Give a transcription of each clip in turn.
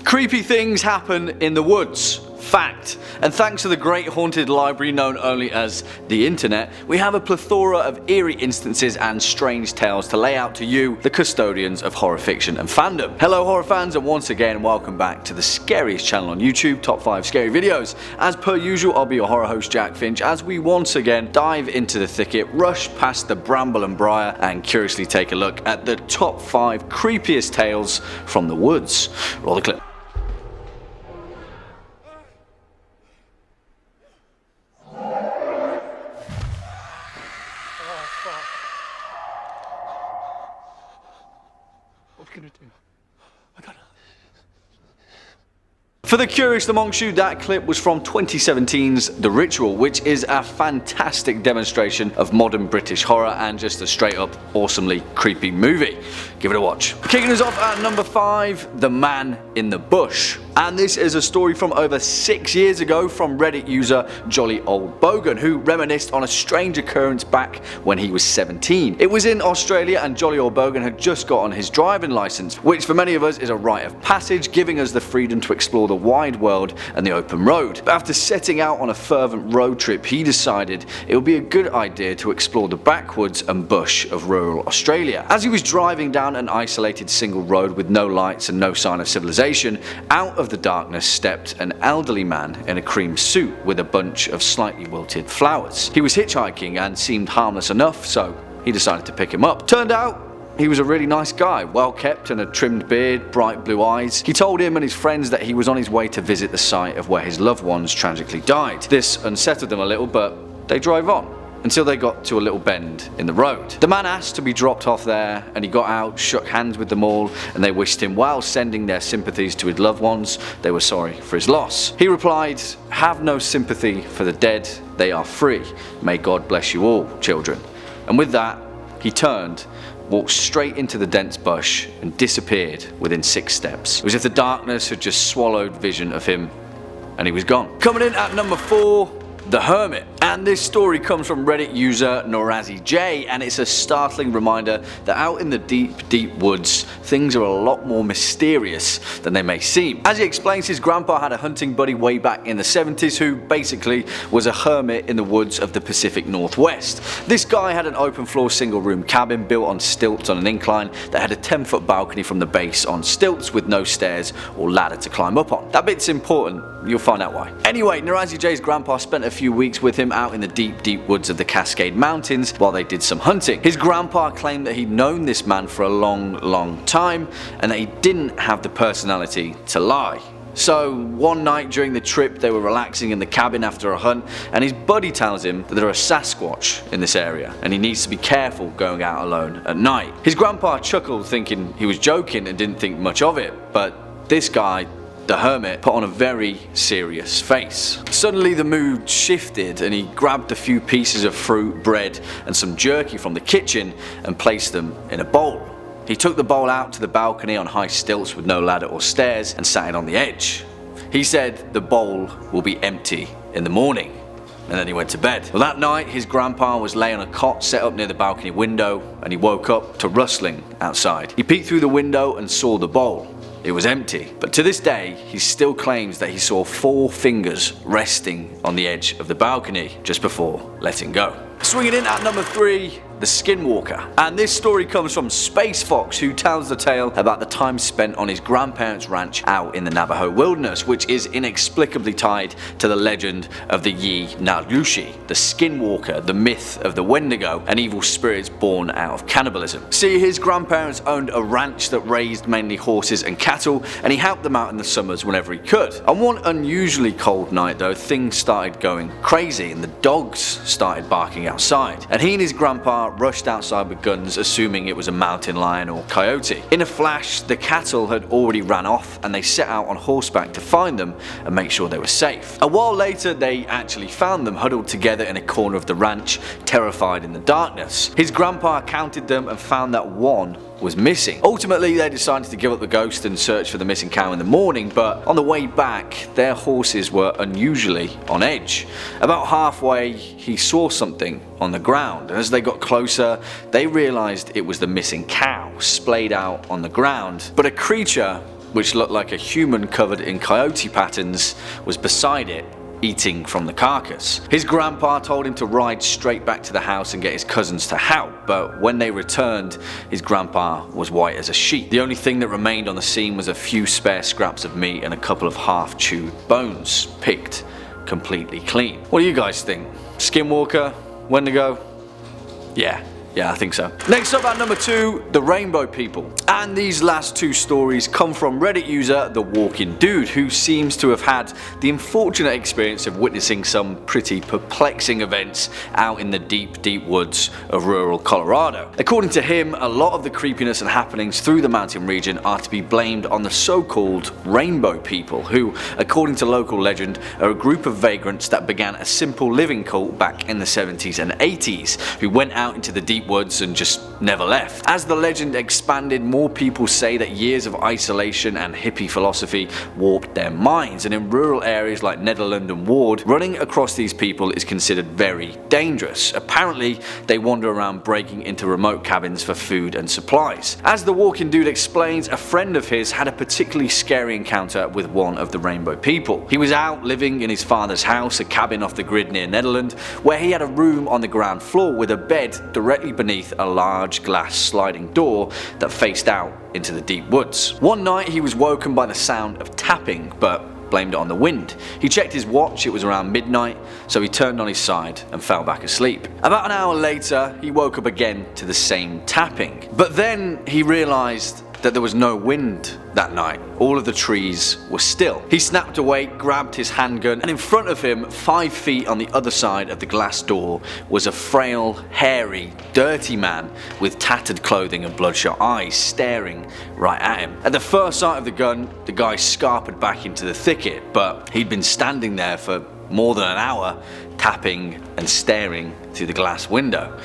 Creepy things happen in the woods. Fact. And thanks to the great haunted library known only as the internet, we have a plethora of eerie instances and strange tales to lay out to you, the custodians of horror fiction and fandom. Hello horror fans, and once again welcome back to the Scariest channel on YouTube, top 5 scary videos. As per usual, I'll be your horror host Jack Finch as we once again dive into the thicket, rush past the bramble and briar, and curiously take a look at the top 5 creepiest tales from the woods. Roll the clip. What are we gonna do? I gotta... For the curious amongst you, that clip was from 2017's The Ritual, which is a fantastic demonstration of modern British horror and just a straight up awesomely creepy movie. Give it a watch. Kicking us off at number 5, The Man in the Bush. And this is a story from over 6 years ago from Reddit user Jolly Old Bogan, who reminisced on a strange occurrence back when he was 17. It was in Australia and Jolly Old Bogan had just got on his driving license, which for many of us is a rite of passage, giving us the freedom to explore the wide world and the open road. But after setting out on a fervent road trip, he decided it would be a good idea to explore the backwoods and bush of rural Australia. As he was driving down an isolated single road with no lights and no sign of civilization, out of the darkness stepped an elderly man in a cream suit with a bunch of slightly wilted flowers. He was hitchhiking and seemed harmless enough, so he decided to pick him up. Turned out he was a really nice guy, well kept and a trimmed beard, bright blue eyes. He told him and his friends that he was on his way to visit the site of where his loved ones tragically died. This unsettled them a little, but they drove on until they got to a little bend in the road. The man asked to be dropped off there, and he got out, shook hands with them all, and they wished him well, sending their sympathies to his loved ones. They were sorry for his loss. He replied, "Have no sympathy for the dead, they are free. May God bless you all, children." And with that, he turned, walked straight into the dense bush, and disappeared within 6 steps. It was as if the darkness had just swallowed vision of him, and he was gone. Coming in at number 4, The Hermit. And this story comes from Reddit user Norazi J, and it's a startling reminder that out in the deep woods, things are a lot more mysterious than they may seem. As he explains, his grandpa had a hunting buddy way back in the 70s who basically was a hermit in the woods of the Pacific Northwest. This guy had an open floor single room cabin built on stilts on an incline that had a 10-foot balcony from the base on stilts with no stairs or ladder to climb up on. That bit's important, you'll find out why. Anyway, Norazi J's grandpa spent a few weeks with him out in the deep woods of the Cascade Mountains while they did some hunting. His grandpa claimed that he'd known this man for a long time and that he didn't have the personality to lie. So one night during the trip they were relaxing in the cabin after a hunt, and his buddy tells him that there are Sasquatch in this area and he needs to be careful going out alone at night. His grandpa chuckled thinking he was joking and didn't think much of it, but this guy, the hermit, put on a very serious face. Suddenly the mood shifted and he grabbed a few pieces of fruit, bread and some jerky from the kitchen and placed them in a bowl. He took the bowl out to the balcony on high stilts with no ladder or stairs and sat it on the edge. He said the bowl will be empty in the morning, and then he went to bed. Well, that night his grandpa was laying on a cot set up near the balcony window, and he woke up to rustling outside. He peeked through the window and saw the bowl. It was empty, but to this day he still claims that he saw 4 fingers resting on the edge of the balcony just before letting go. Swinging in at number 3, The Skinwalker. And this story comes from Space Fox, who tells the tale about the time spent on his grandparents' ranch out in the Navajo wilderness, which is inexplicably tied to the legend of the Yi-Na-Lushi, the Skinwalker, the myth of the Wendigo, an evil spirits born out of cannibalism. See, his grandparents owned a ranch that raised mainly horses and cattle, and he helped them out in the summers whenever he could. On one unusually cold night though, things started going crazy and the dogs started barking outside, and he and his grandpa rushed outside with guns, assuming it was a mountain lion or coyote. In a flash, the cattle had already ran off and they set out on horseback to find them and make sure they were safe. A while later they actually found them huddled together in a corner of the ranch, terrified in the darkness. His grandpa counted them and found that one was missing. Ultimately they decided to give up the ghost and search for the missing cow in the morning, but on the way back their horses were unusually on edge. About halfway he saw something on the ground, and as they got closer they realized it was the missing cow splayed out on the ground, but a creature which looked like a human covered in coyote patterns, was beside it, eating from the carcass. His grandpa told him to ride straight back to the house and get his cousins to help, but when they returned, his grandpa was white as a sheet. The only thing that remained on the scene was a few spare scraps of meat and a couple of half-chewed bones, picked completely clean. What do you guys think? Skinwalker? Wendigo? Yeah, I think so. Next up at number 2, the Rainbow People. And these last two stories come from Reddit user The Walking Dude, who seems to have had the unfortunate experience of witnessing some pretty perplexing events out in the deep woods of rural Colorado. According to him, a lot of the creepiness and happenings through the mountain region are to be blamed on the so-called Rainbow People, who, according to local legend, are a group of vagrants that began a simple living cult back in the 70s and 80s, who went out into the deep woods and just never left. As the legend expanded, more people say that years of isolation and hippie philosophy warped their minds, and in rural areas like Nederland and Ward, running across these people is considered very dangerous. Apparently, they wander around breaking into remote cabins for food and supplies. As The Walking Dude explains, a friend of his had a particularly scary encounter with one of the Rainbow People. He was out living in his father's house, a cabin off the grid near Nederland, where he had a room on the ground floor with a bed directly beneath a large glass sliding door that faced out into the deep woods. One night he was woken by the sound of tapping, but blamed it on the wind. He checked his watch, it was around midnight, so he turned on his side and fell back asleep. About an hour later, he woke up again to the same tapping. But then he realized that there was no wind that night. All of the trees were still. He snapped awake, grabbed his handgun, and in front of him, 5 feet on the other side of the glass door, was a frail, hairy, dirty man with tattered clothing and bloodshot eyes staring right at him. At the first sight of the gun, the guy scarpered back into the thicket, but he'd been standing there for more than an hour, tapping and staring through the glass window.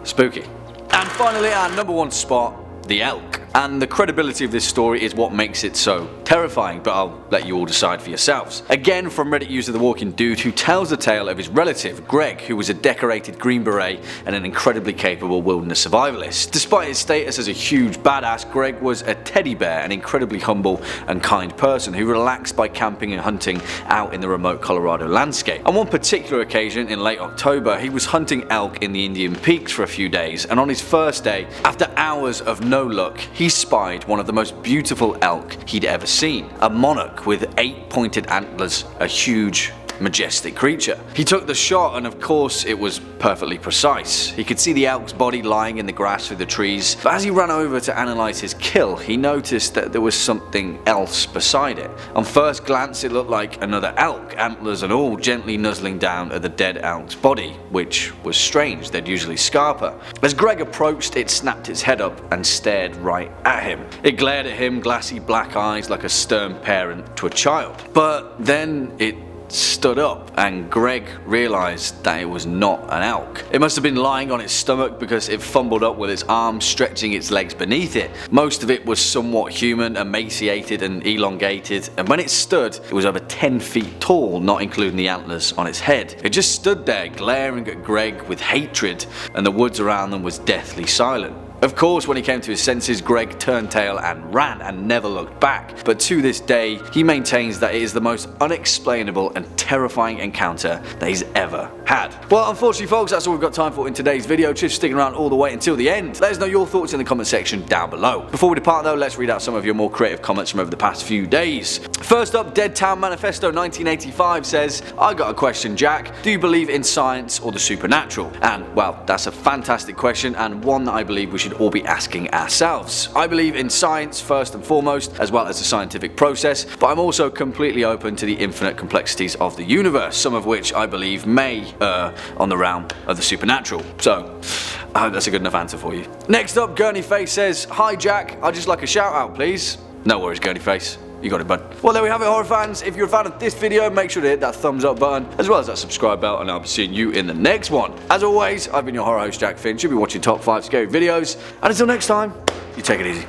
Spooky. And finally, our number 1 spot, the elk. And the credibility of this story is what makes it so terrifying, but I'll let you all decide for yourselves. Again from Reddit user The Walking Dude, who tells the tale of his relative, Greg, who was a decorated Green Beret and an incredibly capable wilderness survivalist. Despite his status as a huge badass, Greg was a teddy bear, an incredibly humble and kind person who relaxed by camping and hunting out in the remote Colorado landscape. On one particular occasion in late October, he was hunting elk in the Indian Peaks for a few days, and on his first day, after hours of no luck, he spied one of the most beautiful elk he'd ever seen. A monarch with 8 pointed antlers, a huge, majestic creature. He took the shot, and of course it was perfectly precise. He could see the elk's body lying in the grass through the trees, but as he ran over to analyze his kill, he noticed that there was something else beside it. On first glance it looked like another elk, antlers and all, gently nuzzling down at the dead elk's body, which was strange, they'd usually scarper. As Greg approached, it snapped its head up and stared right at him. It glared at him, glassy black eyes like a stern parent to a child. But then it stood up, and Greg realized that it was not an elk. It must have been lying on its stomach because it fumbled up with its arms, stretching its legs beneath it. Most of it was somewhat human, emaciated and elongated, and when it stood, it was over 10 feet tall, not including the antlers on its head. It just stood there, glaring at Greg with hatred, and the woods around them was deathly silent. Of course, when he came to his senses, Greg turned tail and ran and never looked back, but to this day, he maintains that it is the most unexplainable and terrifying encounter that he's ever had. Well, unfortunately folks, that's all we've got time for in today's video. Just sticking around all the way until the end. Let us know your thoughts in the comment section down below. Before we depart though, let's read out some of your more creative comments from over the past few days. First up, Dead Town Manifesto 1985 says, I got a question, Jack. Do you believe in science or the supernatural? And well, that's a fantastic question, and one that I believe we should all be asking ourselves. I believe in science first and foremost, as well as the scientific process, but I'm also completely open to the infinite complexities of the universe, some of which I believe may err on the realm of the supernatural. So, I hope that's a good enough answer for you. Next up, Gurney Face says, Hi Jack, I'd just like a shout out please. No worries Gurney Face. You got it, bud. Well, there we have it, horror fans. If you're a fan of this video, make sure to hit that thumbs up button, as well as that subscribe bell, and I'll be seeing you in the next one. As always, I've been your horror host, Jack Finch. You'll be watching top 5 scary videos, and until next time, you take it easy.